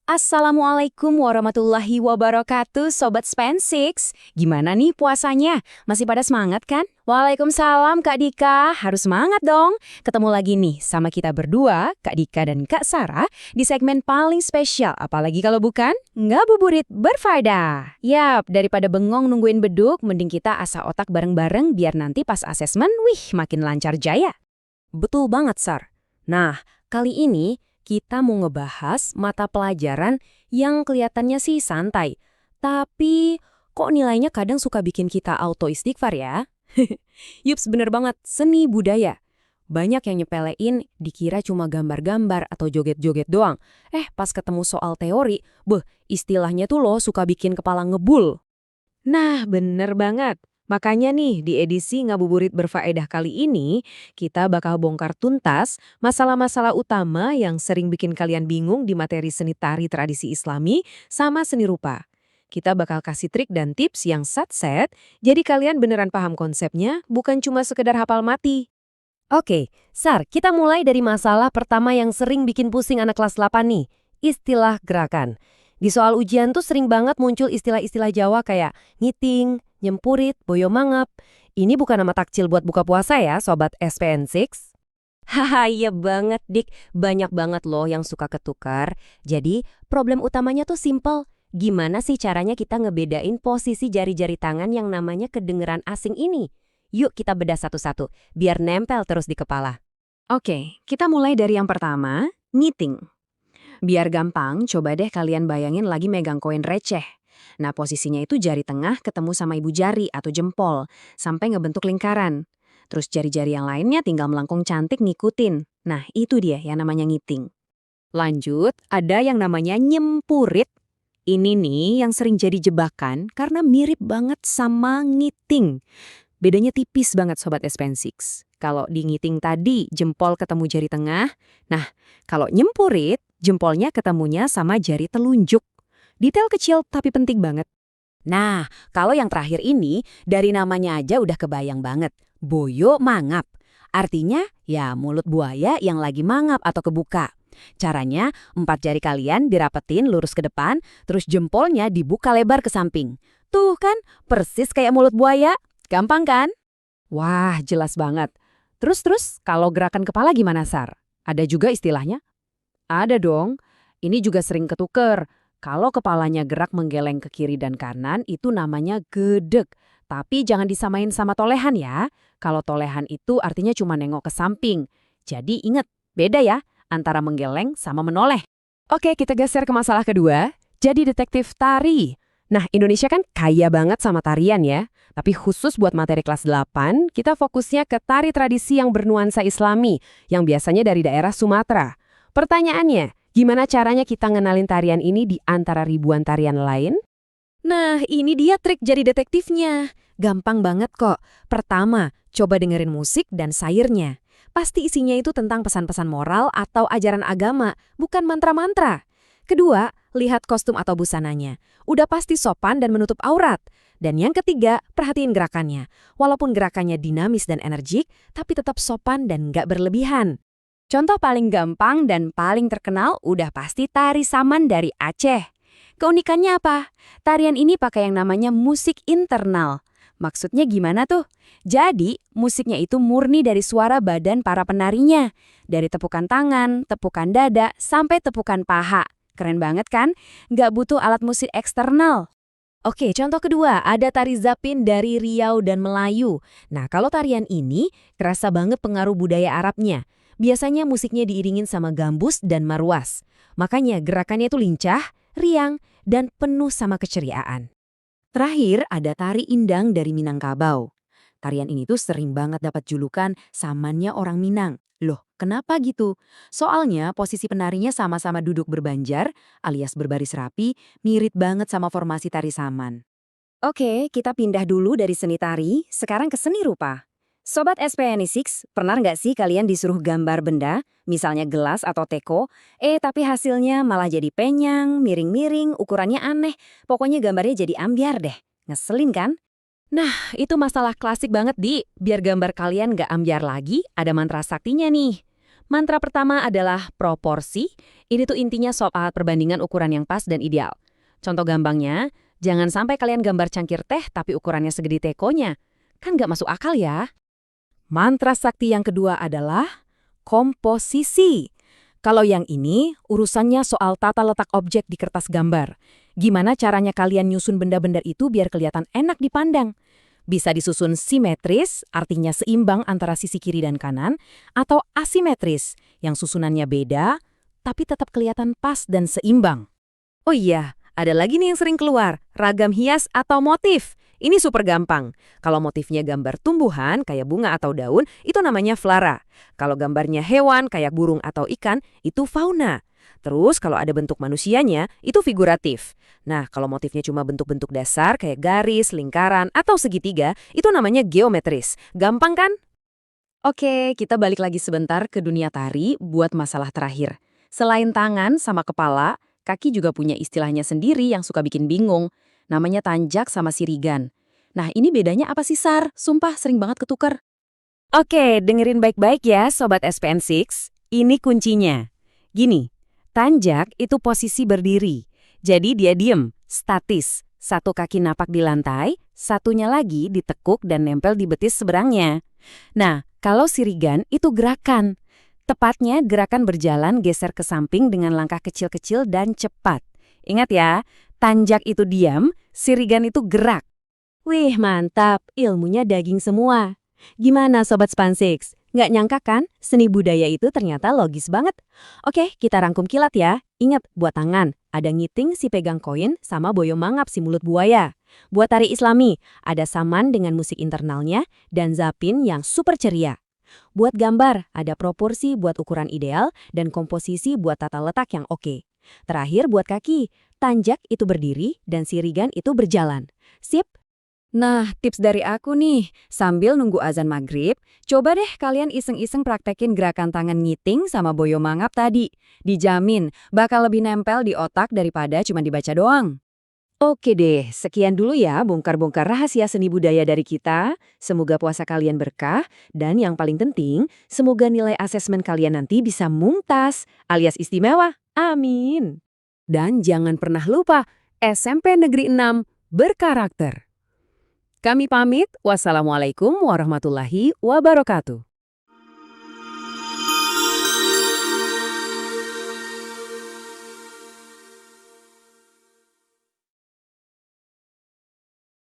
Assalamualaikum warahmatullahi wabarakatuh, Sobat Span6. Gimana nih puasanya? Masih pada semangat kan? Waalaikumsalam Kak Dika, harus semangat dong. Ketemu lagi nih sama kita berdua, Kak Dika dan Kak Sarah, di segmen paling spesial. Apalagi kalau bukan ngabuburit berfaedah. Yap, daripada bengong nungguin beduk, mending kita asah otak bareng-bareng biar nanti pas asesmen, makin lancar jaya. Betul banget, Sar. Nah, kali ini kita mau ngebahas mata pelajaran yang kelihatannya sih santai, tapi kok nilainya kadang suka bikin kita auto istighfar ya? Yups, bener banget, seni budaya. Banyak yang nyepelein dikira cuma gambar-gambar atau joget-joget doang. Pas ketemu soal teori, istilahnya tuh loh suka bikin kepala ngebul. Nah, bener banget. Makanya nih, di edisi Ngabuburit Berfaedah kali ini, kita bakal bongkar tuntas masalah-masalah utama yang sering bikin kalian bingung di materi seni tari tradisi Islami sama seni rupa. Kita bakal kasih trik dan tips yang satset, jadi kalian beneran paham konsepnya, bukan cuma sekedar hafal mati. Oke, Sar, kita mulai dari masalah pertama yang sering bikin pusing anak kelas 8 nih, istilah gerakan. Di soal ujian tuh sering banget muncul istilah-istilah Jawa kayak ngiting, nyempurit, boyo mangap. Ini bukan nama takjil buat buka puasa ya, Sobat SPN6. Haha, iya banget, Dik. Banyak banget loh yang suka ketukar. Jadi, problem utamanya tuh simple. Gimana sih caranya kita ngebedain posisi jari-jari tangan yang namanya kedengeran asing ini? Yuk kita bedah satu-satu, biar nempel terus di kepala. Oke, kita mulai dari yang pertama, ngiting. Biar gampang, coba deh kalian bayangin lagi megang koin receh. Nah, posisinya itu jari tengah ketemu sama ibu jari atau jempol, sampai ngebentuk lingkaran. Terus jari-jari yang lainnya tinggal melengkung cantik ngikutin. Nah, itu dia yang namanya ngiting. Lanjut, ada yang namanya nyempurit. Ini nih yang sering jadi jebakan karena mirip banget sama ngiting. Bedanya tipis banget Sobat SPN6. Kalau di ngiting tadi, jempol ketemu jari tengah. Nah, kalau nyempurit, jempolnya ketemunya sama jari telunjuk. Detail kecil tapi penting banget. Nah, kalau yang terakhir ini, dari namanya aja udah kebayang banget. Boyo mangap. Artinya, ya mulut buaya yang lagi mangap atau kebuka. Caranya, 4 jari kalian dirapetin lurus ke depan, terus jempolnya dibuka lebar ke samping. Tuh kan, persis kayak mulut buaya. Gampang kan? Wah, jelas banget. Terus, kalau gerakan kepala gimana, Sar? Ada juga istilahnya? Ada dong. Ini juga sering ketuker. Kalau kepalanya gerak menggeleng ke kiri dan kanan, itu namanya gedeg. Tapi jangan disamain sama tolehan ya. Kalau tolehan itu artinya cuma nengok ke samping. Jadi ingat, beda ya antara menggeleng sama menoleh. Oke, kita geser ke masalah kedua. Jadi detektif tari. Nah, Indonesia kan kaya banget sama tarian ya. Tapi khusus buat materi kelas 8, kita fokusnya ke tari tradisi yang bernuansa Islami, yang biasanya dari daerah Sumatera. Pertanyaannya, gimana caranya kita ngenalin tarian ini di antara ribuan tarian lain? Nah, ini dia trik jadi detektifnya. Gampang banget kok. Pertama, coba dengerin musik dan sairnya. Pasti isinya itu tentang pesan-pesan moral atau ajaran agama, bukan mantra-mantra. Kedua, lihat kostum atau busananya. Udah pasti sopan dan menutup aurat. Dan yang ketiga, perhatiin gerakannya. Walaupun gerakannya dinamis dan energik, tapi tetap sopan dan nggak berlebihan. Contoh paling gampang dan paling terkenal udah pasti tari saman dari Aceh. Keunikannya apa? Tarian ini pakai yang namanya musik internal. Maksudnya gimana tuh? Jadi, musiknya itu murni dari suara badan para penarinya. Dari tepukan tangan, tepukan dada, sampai tepukan paha. Keren banget kan? Nggak butuh alat musik eksternal. Oke, contoh kedua, ada tari Zapin dari Riau dan Melayu. Nah, kalau tarian ini, kerasa banget pengaruh budaya Arabnya. Biasanya musiknya diiringin sama gambus dan marwas. Makanya gerakannya itu lincah, riang, dan penuh sama keceriaan. Terakhir, ada tari Indang dari Minangkabau. Tarian ini tuh sering banget dapat julukan samannya orang Minang. Loh, kenapa gitu? Soalnya posisi penarinya sama-sama duduk berbanjar, alias berbaris rapi, mirip banget sama formasi tari saman. Oke, kita pindah dulu dari seni tari, sekarang ke seni rupa. Sobat SPN6, pernah nggak sih kalian disuruh gambar benda, misalnya gelas atau teko, tapi hasilnya malah jadi penyang, miring-miring, ukurannya aneh, pokoknya gambarnya jadi ambyar deh. Ngeselin kan? Nah, itu masalah klasik banget, Di. Biar gambar kalian nggak ambyar lagi, ada mantra saktinya nih. Mantra pertama adalah proporsi. Ini tuh intinya soal perbandingan ukuran yang pas dan ideal. Contoh gampangnya, jangan sampai kalian gambar cangkir teh tapi ukurannya segede tekonya. Kan nggak masuk akal ya. Mantra sakti yang kedua adalah komposisi. Kalau yang ini, urusannya soal tata letak objek di kertas gambar. Gimana caranya kalian nyusun benda-benda itu biar kelihatan enak dipandang? Bisa disusun simetris, artinya seimbang antara sisi kiri dan kanan, atau asimetris, yang susunannya beda, tapi tetap kelihatan pas dan seimbang. Oh iya, ada lagi nih yang sering keluar, ragam hias atau motif. Ini super gampang. Kalau motifnya gambar tumbuhan, kayak bunga atau daun, itu namanya flora. Kalau gambarnya hewan, kayak burung atau ikan, itu fauna. Terus kalau ada bentuk manusianya, itu figuratif. Nah, kalau motifnya cuma bentuk-bentuk dasar, kayak garis, lingkaran, atau segitiga, itu namanya geometris. Gampang kan? Oke, kita balik lagi sebentar ke dunia tari buat masalah terakhir. Selain tangan sama kepala, kaki juga punya istilahnya sendiri yang suka bikin bingung. Namanya tanjak sama sirigan. Nah, ini bedanya apa sih, Sar? Sumpah sering banget ketukar. Oke, dengerin baik-baik ya, Sobat SPN6. Ini kuncinya. Gini, tanjak itu posisi berdiri. Jadi dia diem, statis. Satu kaki napak di lantai, satunya lagi ditekuk dan nempel di betis seberangnya. Nah, kalau sirigan itu gerakan. Tepatnya gerakan berjalan geser ke samping dengan langkah kecil-kecil dan cepat. Ingat ya, tanjak itu diam, sirigan itu gerak. Wih, mantap. Ilmunya daging semua. Gimana Sobat Span6? Nggak nyangka kan? Seni budaya itu ternyata logis banget. Oke, kita rangkum kilat ya. Ingat, buat tangan, ada ngiting si pegang koin sama boyo mangap si mulut buaya. Buat tari Islami, ada saman dengan musik internalnya dan zapin yang super ceria. Buat gambar, ada proporsi buat ukuran ideal dan komposisi buat tata letak yang oke. Terakhir buat kaki, tanjak itu berdiri dan sirigan itu berjalan. Sip? Nah, tips dari aku nih, sambil nunggu azan maghrib, coba deh kalian iseng-iseng praktekin gerakan tangan ngiting sama boyo mangap tadi. Dijamin, bakal lebih nempel di otak daripada cuma dibaca doang. Oke deh, sekian dulu ya bongkar-bongkar rahasia seni budaya dari kita. Semoga puasa kalian berkah, dan yang paling penting, semoga nilai asesmen kalian nanti bisa mumtaz, alias istimewa. Amin. Dan jangan pernah lupa, SMP Negeri 6 berkarakter. Kami pamit, wassalamualaikum warahmatullahi wabarakatuh.